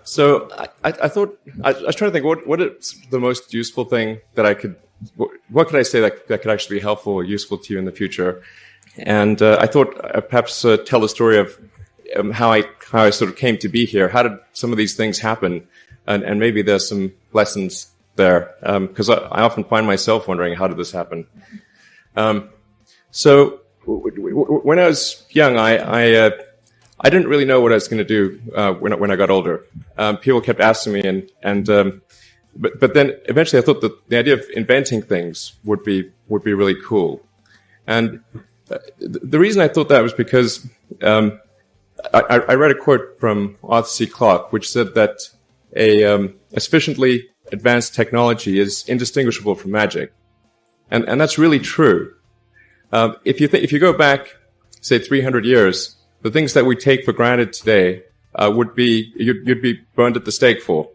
So I thought I was trying to think what is the most useful thing that I could. What could I say that could actually be helpful or useful to you in the future? And I thought perhaps tell the story of how I sort of came to be here. How did some of these things happen? And maybe there's some lessons there, because I often find myself wondering, how did this happen? So when I was young, I didn't really know what I was going to do when I got older. People kept asking me, but then eventually I thought that the idea of inventing things would be really cool. And the reason I thought that was because I read a quote from Arthur C. Clarke, which said that a sufficiently advanced technology is indistinguishable from magic, and that's really true. If you go back, say 300 years, the things that we take for granted today would be you'd be burned at the stake for.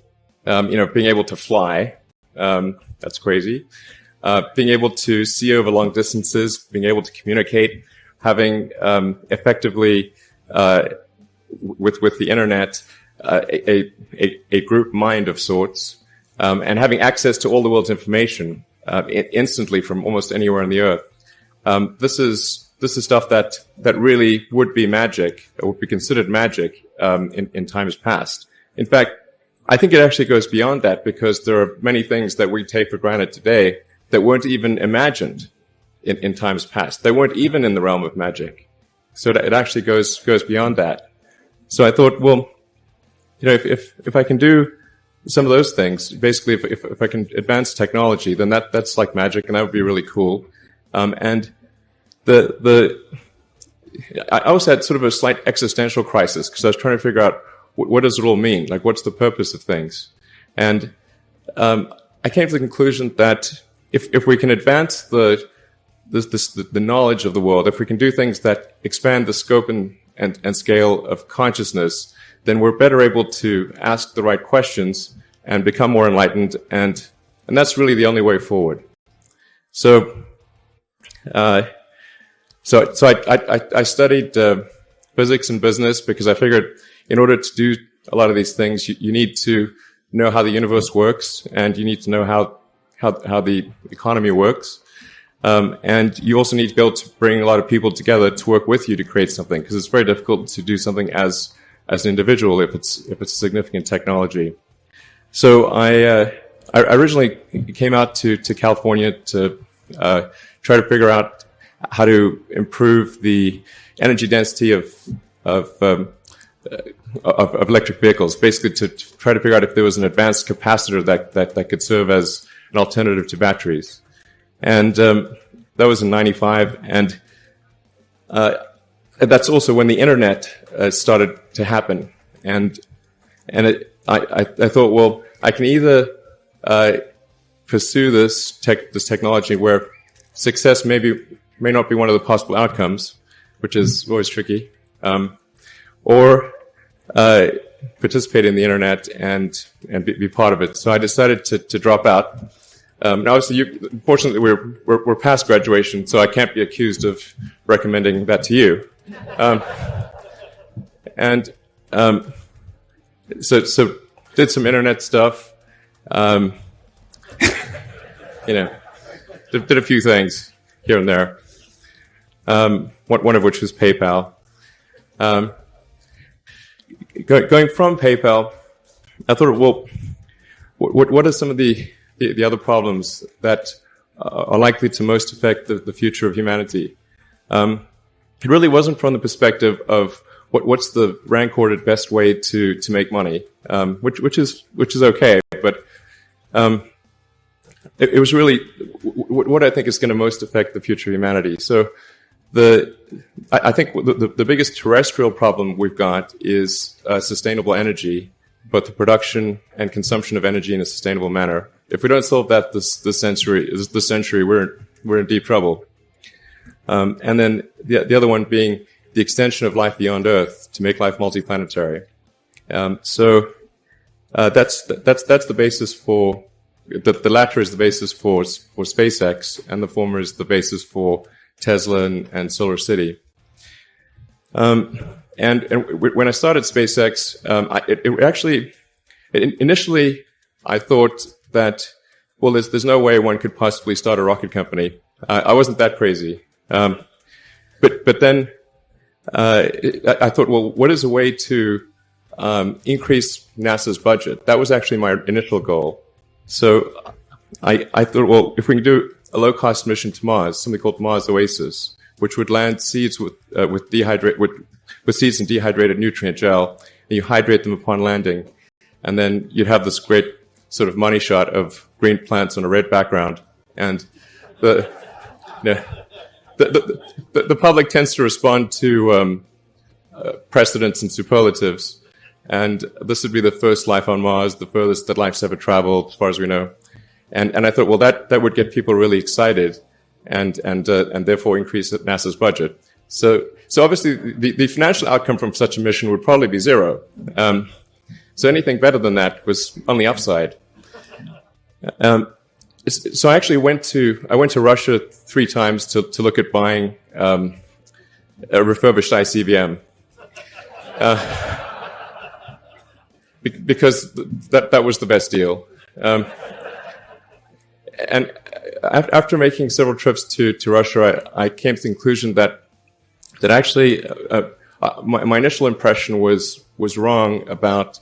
Being able to fly, that's crazy. Being able to see over long distances, being able to communicate, having effectively with the internet a group mind of sorts, and having access to all the world's information instantly from almost anywhere on the earth. This is stuff that really would be magic, or would be considered magic in times past. In fact, I think it actually goes beyond that, because there are many things that we take for granted today that weren't even imagined in times past. They weren't even in the realm of magic. So it actually goes beyond that. So I thought, well, if I can do some of those things, basically if I can advance technology, then that's like magic, and that would be really cool. And I also had sort of a slight existential crisis, because I was trying to figure out what does it all mean? Like, what's the purpose of things? And I came to the conclusion that if we can advance the knowledge of the world, if we can do things that expand the scope and scale of consciousness, then we're better able to ask the right questions and become more enlightened, and that's really the only way forward. So I studied physics and business, because I figured in order to do a lot of these things, you need to know how the universe works, and you need to know how the economy works. And you also need to be able to bring a lot of people together to work with you to create something, because it's very difficult to do something as an individual if it's a significant technology. So I originally came out to California to try to figure out how to improve the energy density of electric vehicles, basically to try to figure out if there was an advanced capacitor that could serve as an alternative to batteries. And that was in '95, and that's also when the internet started to happen. And I thought, well, I can either pursue this technology where success may not be one of the possible outcomes, which is always tricky, or participate in the internet and be part of it. So I decided to drop out. Now, obviously, unfortunately, we're past graduation, so I can't be accused of recommending that to you. So did some internet stuff. Did a few things here and there. One of which was PayPal. Going from PayPal, I thought, well, what are some of the other problems that are likely to most affect the future of humanity? It really wasn't from the perspective of what's the rank-ordered best way to make money, which is okay, but it was really what I think is going to most affect the future of humanity. So I think the biggest terrestrial problem we've got is sustainable energy, both the production and consumption of energy in a sustainable manner. If we don't solve that this century, we're in deep trouble. And then the other one being the extension of life beyond Earth to make life multiplanetary. So that's the basis for the latter is the basis for SpaceX, and the former is the basis for Tesla and Solar City. when I started SpaceX, initially I thought that, well, there's no way one could possibly start a rocket company. I wasn't that crazy. But then I thought, well, what is a way to increase NASA's budget? That was actually my initial goal. So I thought, well, if we can do a low-cost mission to Mars, something called Mars Oasis, which would land seeds with seeds in dehydrated nutrient gel, and you hydrate them upon landing, and then you'd have this great sort of money shot of green plants on a red background, and the public tends to respond to precedents and superlatives, and this would be the first life on Mars, the furthest that life's ever traveled, as far as we know. And I thought, well, that would get people really excited, and therefore increase NASA's budget. So obviously the financial outcome from such a mission would probably be zero. So anything better than that was on the upside. So I actually went to Russia 3 times to look at buying a refurbished ICBM. Because that was the best deal. And after making several trips to Russia, I came to the conclusion that actually my initial impression was wrong about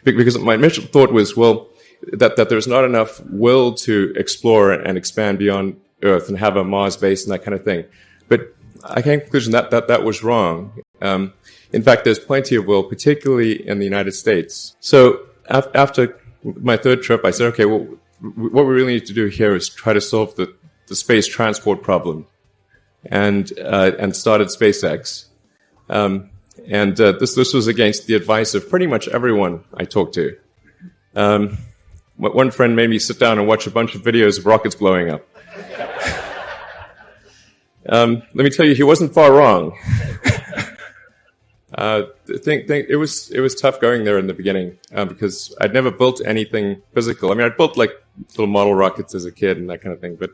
because my initial thought was, well, that there's not enough will to explore and expand beyond Earth and have a Mars base and that kind of thing. But I came to the conclusion that was wrong. In fact, there's plenty of will, particularly in the United States. So after my 3rd trip, I said, okay, well, what we really need to do here is try to solve the space transport problem, and started SpaceX. This was against the advice of pretty much everyone I talked to. One friend made me sit down and watch a bunch of videos of rockets blowing up. Let me tell you, he wasn't far wrong. It was tough going there in the beginning, because I'd never built anything physical. I mean, I'd built like little model rockets as a kid and that kind of thing, but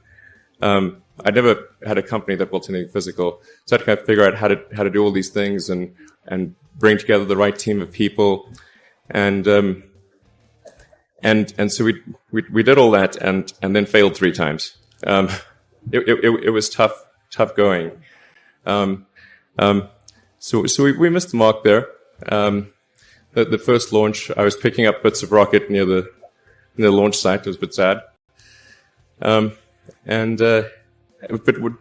I'd never had a company that built anything physical. So I had to kind of figure out how to do all these things and bring together the right team of people, and so we did all that and then failed 3 times. It was tough going. So we missed the mark there. The first launch, I was picking up bits of rocket near the launch site. It was a bit sad. But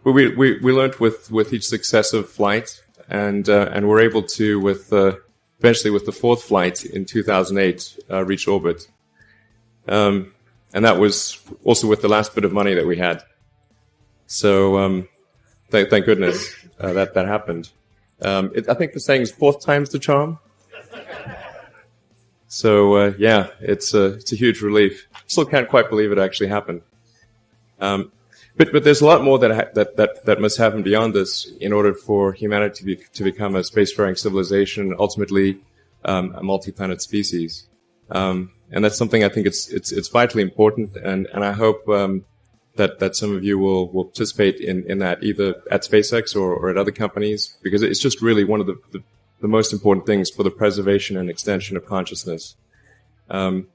we learned with each successive flight, and were able to eventually with the 4th flight in 2008 reach orbit. And that was also with the last bit of money that we had. So thank goodness that happened. I think the saying is 4th time's the charm. So yeah, it's a huge relief. Still can't quite believe it actually happened. But there's a lot more that must happen beyond this in order for humanity to become a spacefaring civilization, ultimately a multi-planet species. And that's something I think it's vitally important, and I hope that some of you will participate in that, either at SpaceX or at other companies, because it's just really one of the most important things for the preservation and extension of consciousness. I mean,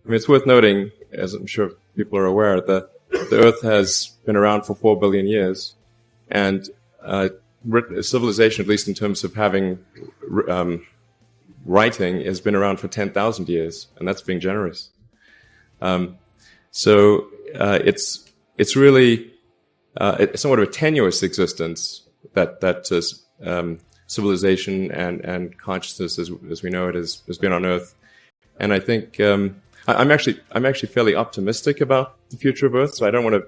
it's worth noting, as I'm sure people are aware, that the Earth has been around for 4 billion years, and civilization, at least in terms of having writing, has been around for 10,000 years, and that's being generous. So it's really it's somewhat of a tenuous existence that civilization and consciousness, as we know it, has been on Earth. And I think I'm actually fairly optimistic about the future of Earth. So I don't want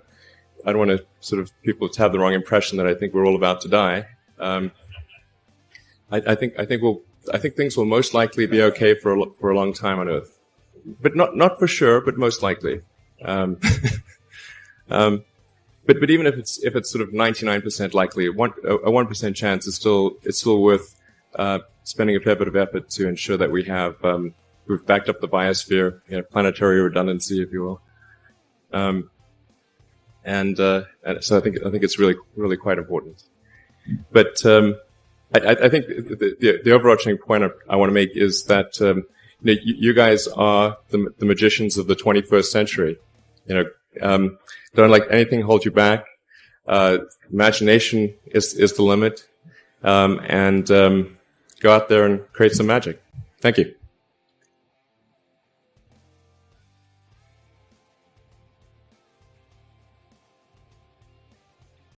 to sort of people to have the wrong impression that I think we're all about to die. I think things will most likely be okay for a long time on Earth, but not for sure, but most likely. But even if it's sort of 99% likely, a 1% chance is still worth spending a fair bit of effort to ensure that we've backed up the biosphere, planetary redundancy, if you will. And so I think it's really quite important. But I think the overarching point I want to make is that you guys are the magicians of the 21st century. Don't let anything hold you back. Imagination is the limit, and go out there and create some magic. Thank you.